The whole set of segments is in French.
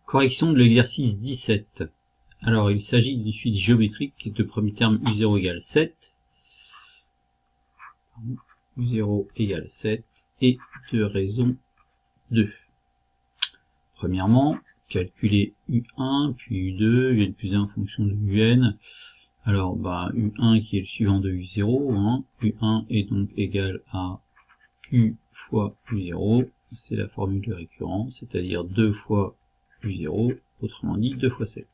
Correction de l'exercice 17. Alors, il s'agit d'une suite géométrique de premier terme U0 égale 7, U0 égale 7, et de raison 2. Premièrement, calculer U1, puis U2, UN plus 1 en fonction de UN. Alors, U1 qui est le suivant de U0, U1 est donc égal à Q fois U0, c'est la formule de récurrence, c'est-à-dire 2 fois U0, autrement dit 2 fois 7.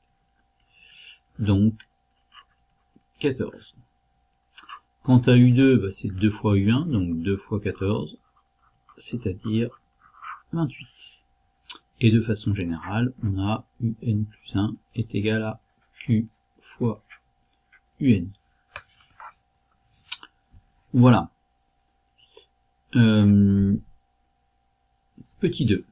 Donc 14. Quant à U2, c'est 2 fois U1, donc 2 fois 14, c'est-à-dire 28. Et de façon générale, on a UN plus 1 est égal à Q fois UN. Voilà. Petit 2.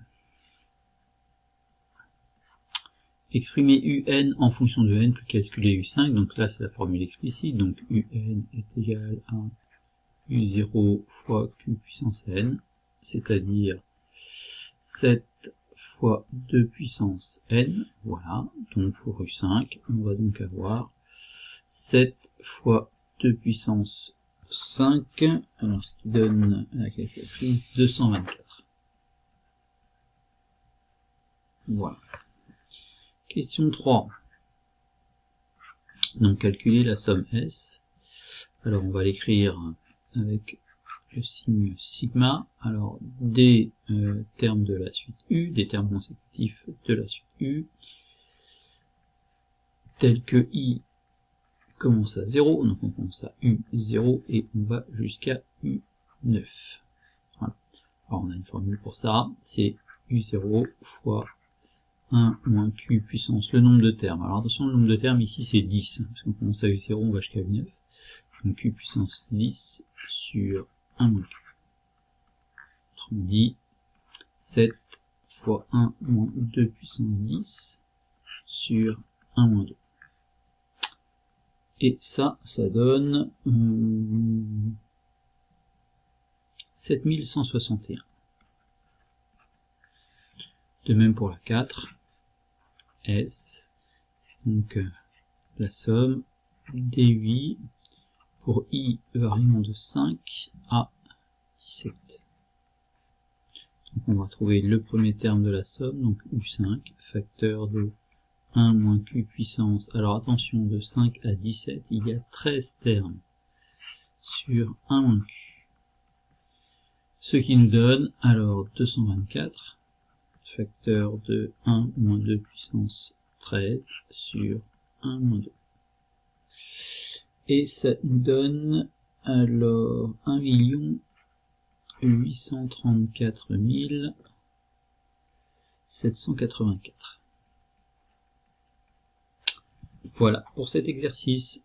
Exprimer UN en fonction de N plus calculer U5, donc là c'est la formule explicite, donc UN est égal à U0 fois Q puissance N, c'est-à-dire 7 fois 2 puissance N, voilà, donc pour U5, on va donc avoir 7 fois 2 puissance 5, alors ce qui donne à la calculatrice 224. Voilà. Question 3. Donc calculer la somme S. Alors on va l'écrire avec le signe sigma. Alors des termes de la suite U, des termes consécutifs de la suite U, tels que I commence à 0, donc on commence à U0 et on va jusqu'à U9. Voilà. Alors on a une formule pour ça, c'est U0 fois 1 moins Q puissance le nombre de termes. Alors attention, le nombre de termes ici c'est 10, parce qu'on commence à U0, on va jusqu'à U9. Donc Q puissance 10 sur 1 moins Q. Autrement dit, 7 fois 1 moins 2 puissance 10 sur 1 moins 2. Et ça donne 7161. De même pour la 4. S, donc la somme D8 pour I variant de 5 à 17. Donc on va trouver le premier terme de la somme, donc U5, facteur de 1 moins Q puissance, alors attention, de 5 à 17, il y a 13 termes sur 1 moins Q. Ce qui nous donne alors 224, facteur de 1 moins 2 puissance 13 sur 1 moins 2. Et ça nous donne alors 1 834 784. Voilà pour cet exercice.